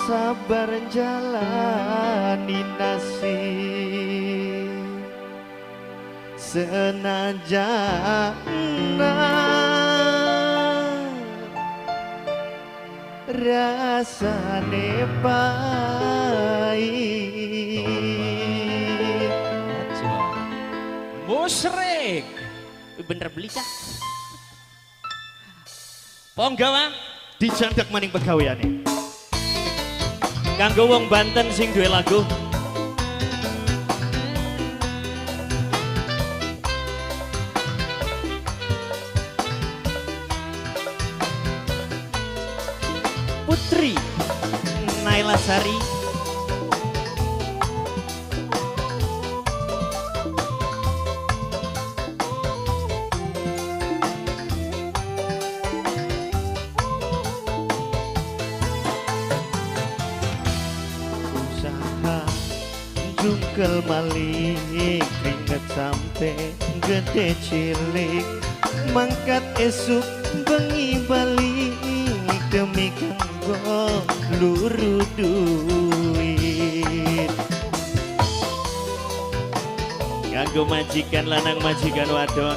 sabar jalani nasib senajan rasane pahit. Musyrik bener beli cah ponggawa Dijandak maning pegaweane kanggo wong Banten sing duwe lagu Putri Naila Sari jungkel malik keringet sampai gede cilik mangkat esuk bengi balik demi kanggo luru duit kanggo majikan lanang majikan wadon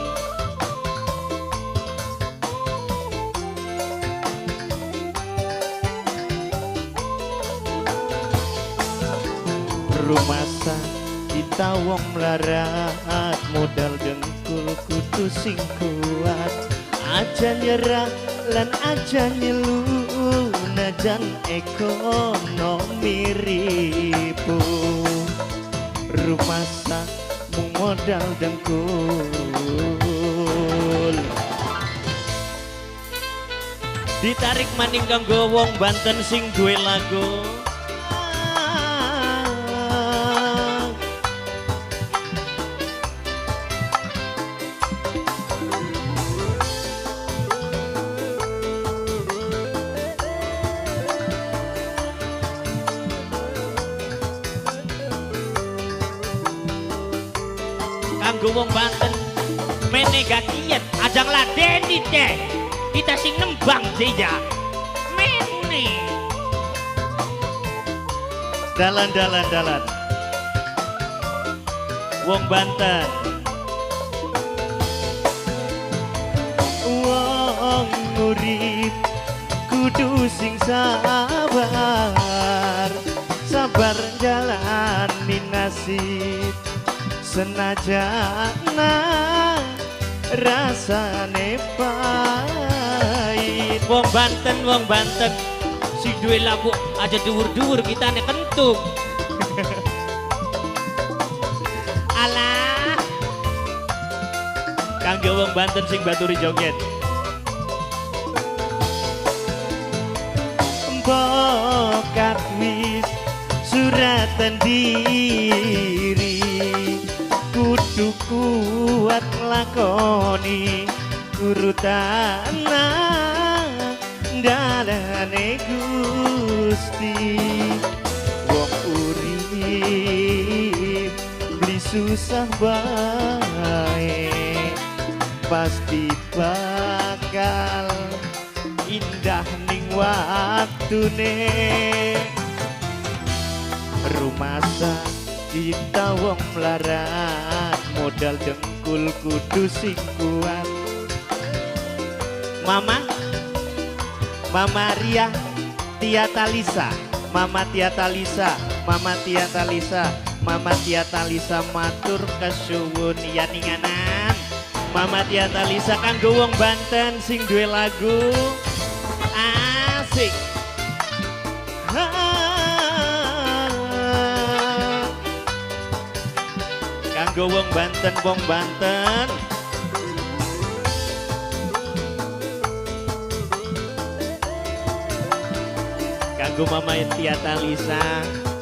rumasa kita wong melarat modal dengkul kudu sing kuat aja nyerah lan aja nyelu najan ekonomi ribu rumasa mung modal dengkul ditarik maning kanggo wong Banten sing duwe lagu kanggo wong Banten mene gakian ajang ladeni deh kita sing nembang saja mene dalan wong Banten wong urip kudu sing sabar jalani nasib senajan rasane pahit wong Banten si duwe lagu aja dhuwur-dhuwur kita nek kentuk alah kanggo wong Banten sing baturi joget bokat wis suratan diri kudu kuat lakoni urutana dalane Gusti wong urip beli susah bae pasti bakal indah ning waktune rumasa kita wong melarat modal dengkul kudu sing kuat Mama Ria Tia Talisa Mama Tia Talisa matur kasuwun yaninganan Mama Tia Talisa kanggo wong Banten sing duwe lagu asik kanggo wong Banten kanggo Mama Tia Talisa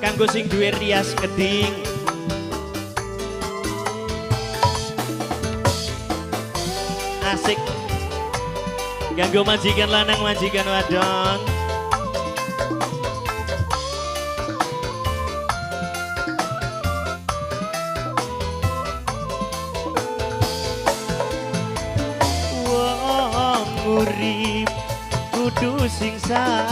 kanggo sing duwe rias keding asik kanggo majikan lanang majikan wadon urip kudu sing sabar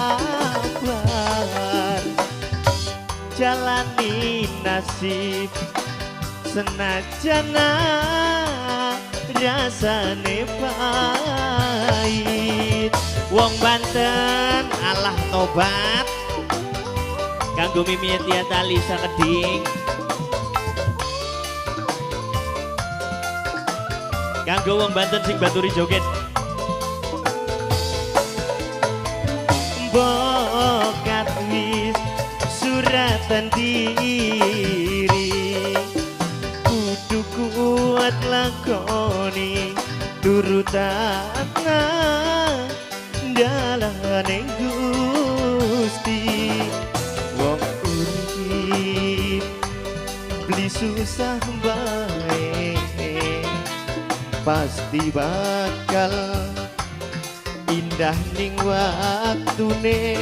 jalani nasib senajan rasane pahit. Wong Banten alah tobat kanggo Mimi Etiata Lisa Keding, kanggo wong Banten sing baturi joget. Bokat wis suratan diri kudu kuat lakoni turutan dalane Gusti. Wong urip beli susah bae pasti bakal indah ning waktune.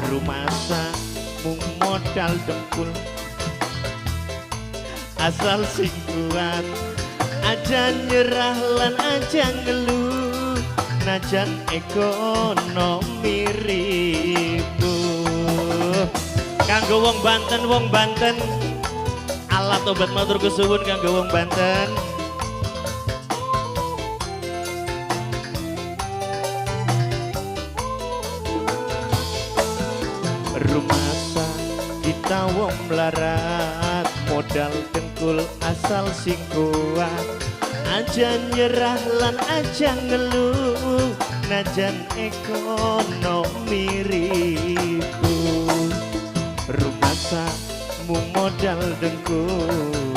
Rumasa mung modal dengkul asal sing kuat aja nyerah lan aja ngeluh najan ekonomi ribuh. Kanggo wong Banten alat obat matur kesuwun kanggo wong Banten. Rumasa kita wong melarat modal dengkul asal sing kuat aja nyerah lan aja ngeluh najan ekonomi ribuh. Rumasa mung modal dengkul